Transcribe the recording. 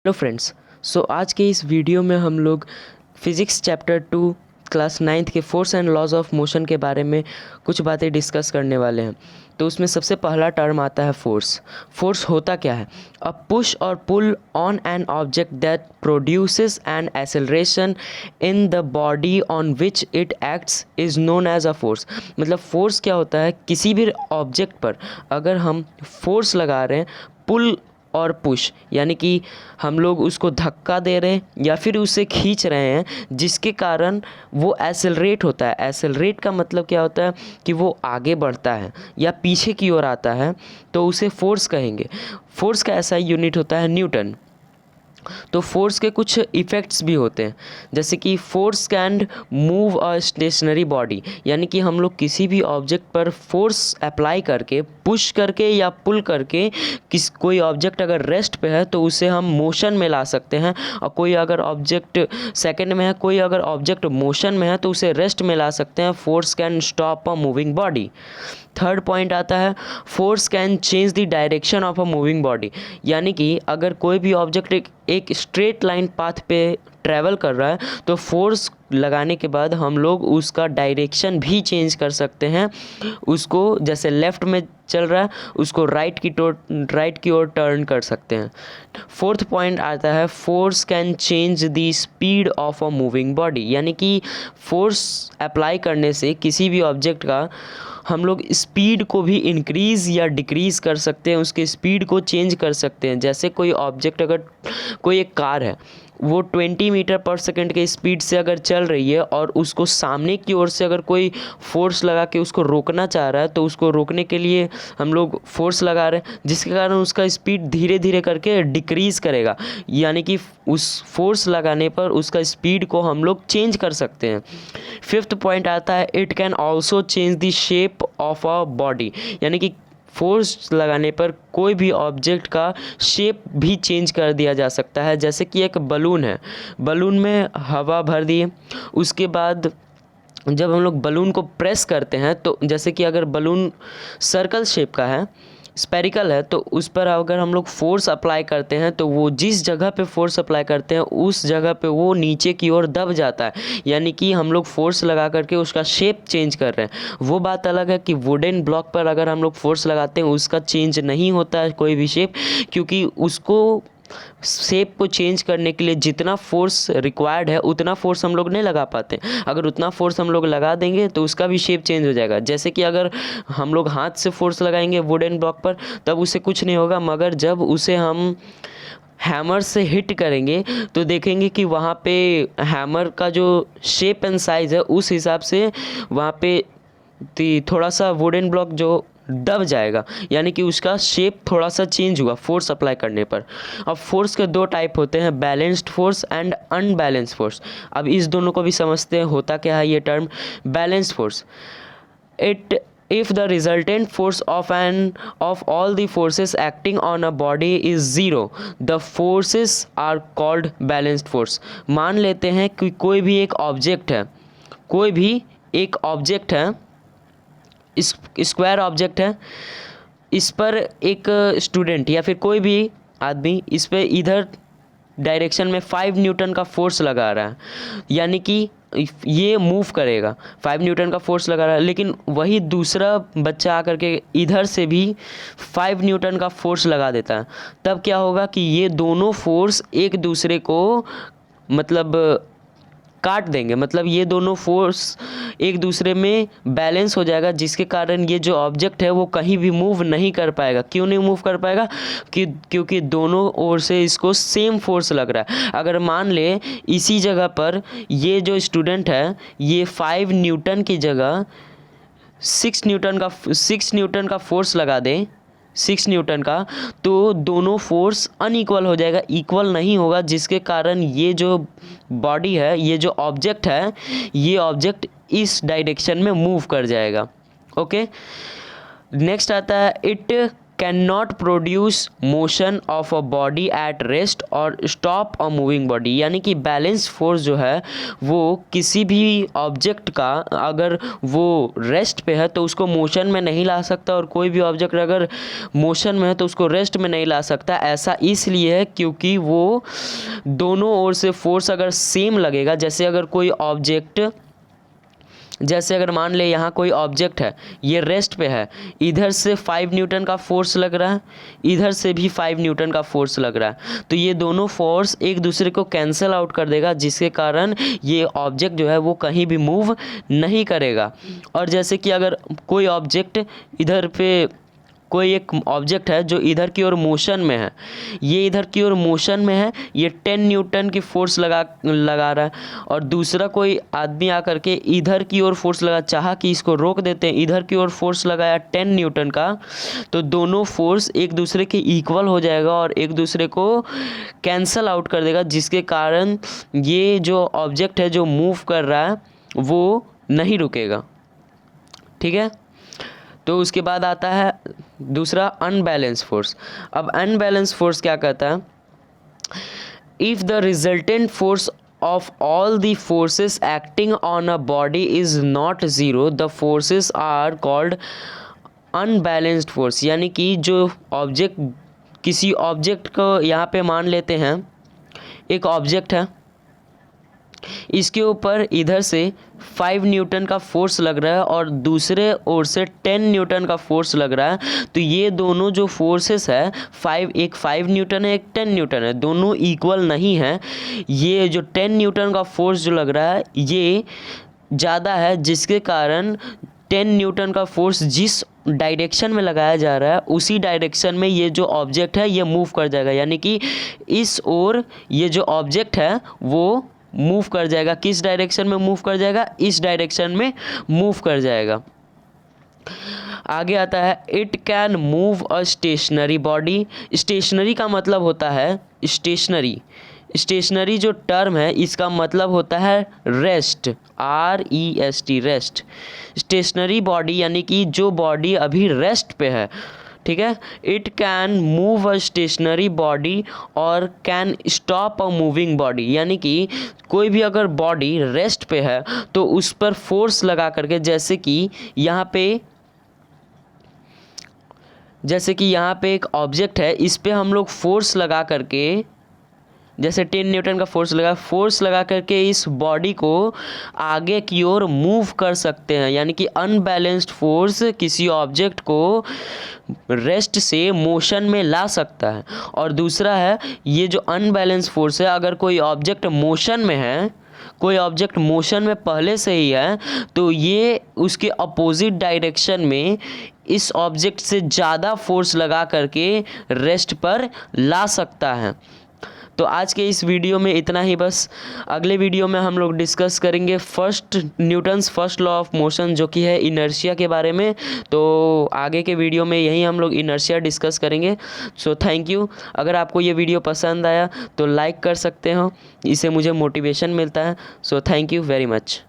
Hello friends. आज के इस वीडियो में हम लोग फिज़िक्स चैप्टर 2 क्लास 9th के force and laws of motion के बारे में कुछ बातें डिस्कस करने वाले हैं। तो उसमें सबसे पहला टर्म आता है फोर्स। फोर्स होता क्या है? A push or pull on an object that produces an acceleration in the body on which it acts is known as a force. मतलब फोर्स क्या होता है? किसी भी ऑब्जेक्ट पर अगर हम फोर्स लगा रहे हैं, पुल और पुश यानी कि हम लोग उसको धक्का दे रहे हैं या फिर उसे खींच रहे हैं, जिसके कारण वो एक्सेलरेट होता है। एक्सेलरेट का मतलब क्या होता है कि वो आगे बढ़ता है या पीछे की ओर आता है, तो उसे फोर्स कहेंगे। फोर्स का ऐसा यूनिट होता है न्यूटन। तो फोर्स के कुछ इफ़ेक्ट्स भी होते हैं, जैसे कि force can move a stationary body, यानी कि हम लोग किसी भी ऑब्जेक्ट पर फोर्स अप्लाई करके, पुश करके या पुल करके कोई ऑब्जेक्ट अगर रेस्ट पे है तो उसे हम मोशन में ला सकते हैं, और कोई अगर ऑब्जेक्ट सेकंड में है, कोई अगर ऑब्जेक्ट मोशन में है तो उसे रेस्ट में ला सकते हैं। Force can stop a moving body. Third point आता है force can change the direction of a moving body, यानी कि अगर कोई भी ऑब्जेक्ट एक स्ट्रेट लाइन पाथ पे ट्रैवल कर रहा है तो फोर्स लगाने के बाद हम लोग उसका डायरेक्शन भी चेंज कर सकते हैं। उसको जैसे लेफ़्ट में चल रहा है उसको राइट की ओर टर्न कर सकते हैं। फोर्थ पॉइंट आता है force can change the speed of a moving body, यानी कि फोर्स अप्लाई करने से किसी भी ऑब्जेक्ट का हम लोग स्पीड को भी इंक्रीज़ या डिक्रीज़ कर सकते हैं, उसके स्पीड को चेंज कर सकते हैं। जैसे कोई ऑब्जेक्ट, अगर कोई एक कार है, वो 20 मीटर पर सेकंड के स्पीड से अगर चल रही है और उसको सामने की ओर से अगर कोई फोर्स लगा के उसको रोकना चाह रहा है, तो उसको रोकने के लिए हम लोग फोर्स लगा रहे हैं, जिसके कारण उसका स्पीड धीरे धीरे करके डिक्रीज़ करेगा, यानी कि उस फोर्स लगाने पर उसका स्पीड को हम लोग चेंज कर सकते हैं। फिफ्थ पॉइंट आता है it can also change the shape of a body, यानी कि फोर्स लगाने पर कोई भी ऑब्जेक्ट का शेप भी चेंज कर दिया जा सकता है। जैसे कि एक बलून है, बलून में हवा भर दिए, उसके बाद जब हम लोग बलून को प्रेस करते हैं तो जैसे कि अगर बलून सर्कल शेप का है, स्पेरिकल है, तो उस पर अगर हम लोग फोर्स अप्लाई करते हैं तो वो जिस जगह पे फोर्स अप्लाई करते हैं उस जगह पे वो नीचे की ओर दब जाता है, यानी कि हम लोग फोर्स लगा करके उसका शेप चेंज कर रहे हैं। वो बात अलग है कि वुडन ब्लॉक पर अगर हम लोग फोर्स लगाते हैं उसका चेंज नहीं होता है कोई भी शेप, क्योंकि उसको शेप को चेंज करने के लिए जितना फोर्स रिक्वायर्ड है उतना फोर्स हम लोग नहीं लगा पाते। अगर उतना फोर्स हम लोग लगा देंगे तो उसका भी शेप चेंज हो जाएगा। जैसे कि अगर हम लोग हाथ से फोर्स लगाएंगे वुडन ब्लॉक पर तब उसे कुछ नहीं होगा, मगर जब उसे हम हैमर से हिट करेंगे तो देखेंगे कि वहाँ पे हैमर का जो शेप एंड साइज़ है उस हिसाब से वहाँ पे थोड़ा सा वुडन ब्लॉक जो दब जाएगा, यानी कि उसका शेप थोड़ा सा चेंज हुआ फोर्स अप्लाई करने पर। अब फोर्स के दो टाइप होते हैं, balanced force and unbalanced force. अब इस दोनों को भी समझते हैं, होता क्या है ये term balanced force. It if the resultant force of all the forces acting on a body is zero, the forces are called balanced force। मान लेते हैं कि कोई भी एक ऑब्जेक्ट है, कोई भी एक ऑब्जेक्ट है, स्क्वायर ऑब्जेक्ट है, इस पर एक स्टूडेंट या फिर कोई भी आदमी इस पर इधर डायरेक्शन में 5 न्यूटन का फोर्स लगा रहा है, यानी कि ये मूव करेगा, 5 न्यूटन का फोर्स लगा रहा है, लेकिन वही दूसरा बच्चा आकर के इधर से भी 5 न्यूटन का फोर्स लगा देता है। तब क्या होगा कि ये दोनों फोर्स एक दूसरे को मतलब काट देंगे, मतलब ये दोनों फोर्स एक दूसरे में बैलेंस हो जाएगा, जिसके कारण ये जो ऑब्जेक्ट है वो कहीं भी मूव नहीं कर पाएगा। क्यों नहीं मूव कर पाएगा? क्योंकि दोनों ओर से इसको सेम फोर्स लग रहा है। अगर मान ले इसी जगह पर ये जो स्टूडेंट है ये 5 न्यूटन की जगह 6 न्यूटन का फोर्स लगा दे, 6 न्यूटन का, तो दोनों फोर्स अनइक्वल हो जाएगा, इक्वल नहीं होगा, जिसके कारण ये जो बॉडी है, ये जो ऑब्जेक्ट है, ये ऑब्जेक्ट इस डायरेक्शन में मूव कर जाएगा। ओके, नेक्स्ट आता है it can not produce motion of a body at rest और स्टॉप अ मूविंग बॉडी। यानी कि बैलेंस फोर्स जो है वो किसी भी ऑब्जेक्ट का अगर वो रेस्ट पे है तो उसको मोशन में नहीं ला सकता, और कोई भी ऑब्जेक्ट अगर मोशन में है तो उसको रेस्ट में नहीं ला सकता। ऐसा इसलिए है क्योंकि वो दोनों ओर से फोर्स अगर सेम लगेगा, जैसे अगर कोई ऑब्जेक्ट, जैसे अगर मान ले यहाँ कोई ऑब्जेक्ट है, ये रेस्ट पे है, इधर से 5 न्यूटन का फोर्स लग रहा है, इधर से भी 5 न्यूटन का फोर्स लग रहा है, तो ये दोनों फोर्स एक दूसरे को कैंसिल आउट कर देगा, जिसके कारण ये ऑब्जेक्ट जो है वो कहीं भी मूव नहीं करेगा। और जैसे कि अगर कोई ऑब्जेक्ट इधर पे, कोई एक ऑब्जेक्ट है जो इधर की ओर मोशन में है, ये इधर की ओर मोशन में है, ये 10 न्यूटन की फोर्स लगा रहा है, और दूसरा कोई आदमी आकर के इधर की ओर फोर्स लगा, चाहा कि इसको रोक देते हैं, इधर की ओर फोर्स लगाया 10 न्यूटन का, तो दोनों फोर्स एक दूसरे के इक्वल हो जाएगा और एक दूसरे को कैंसल आउट कर देगा, जिसके कारण ये जो ऑब्जेक्ट है जो मूव कर रहा है वो नहीं रुकेगा। ठीक है, तो उसके बाद आता है दूसरा अनबैलेंस फोर्स। अब अनबैलेंस फोर्स क्या कहता है? If the resultant force of all the forces acting on a body is not zero, the forces are called unbalanced force। यानी कि जो ऑब्जेक्ट, किसी ऑब्जेक्ट को यहाँ पे मान लेते हैं, एक ऑब्जेक्ट है, इसके ऊपर इधर से 5 न्यूटन का फोर्स लग रहा है और दूसरे ओर से 10 न्यूटन का फोर्स लग रहा है, तो ये दोनों जो फोर्सेस है, एक 5 न्यूटन है, एक 10 न्यूटन है, दोनों इक्वल नहीं है। ये जो 10 न्यूटन का फोर्स जो लग रहा है ये ज़्यादा है, जिसके कारण 10 न्यूटन का फोर्स जिस डायरेक्शन में लगाया जा रहा है उसी डायरेक्शन में ये जो ऑब्जेक्ट है ये मूव कर जाएगा। यानी कि इस ओर ये जो ऑब्जेक्ट है वो मूव कर जाएगा। किस डायरेक्शन में मूव कर जाएगा? इस डायरेक्शन में मूव कर जाएगा। आगे आता है it can move a stationary body. Stationary का मतलब होता है स्टेशनरी। स्टेशनरी जो टर्म है इसका मतलब होता है rest, REST, rest. Stationary body यानी कि जो बॉडी अभी रेस्ट पे है। ठीक है, it can move a stationary body और can stop a moving body. यानी कि कोई भी अगर बॉडी रेस्ट पे है तो उस पर फोर्स लगा करके, जैसे कि यहाँ पे एक ऑब्जेक्ट है, इस पे हम लोग फोर्स लगा करके, जैसे 10 न्यूटन का फोर्स लगा करके इस बॉडी को आगे की ओर मूव कर सकते हैं। यानी कि अनबैलेंस्ड फोर्स किसी ऑब्जेक्ट को रेस्ट से मोशन में ला सकता है। और दूसरा है ये जो अनबैलेंस फोर्स है, अगर कोई ऑब्जेक्ट मोशन में है, कोई ऑब्जेक्ट मोशन में पहले से ही है, तो ये उसके अपोजिट डायरेक्शन में इस ऑब्जेक्ट से ज़्यादा फोर्स लगा करके रेस्ट पर ला सकता है। तो आज के इस वीडियो में इतना ही बस। अगले वीडियो में हम लोग डिस्कस करेंगे Newton's first law of motion, जो कि है इनर्शिया के बारे में। तो आगे के वीडियो में यही हम लोग इनर्शिया डिस्कस करेंगे। So thank you. अगर आपको ये वीडियो पसंद आया तो लाइक कर सकते हो, इससे मुझे मोटिवेशन मिलता है। So thank you very much.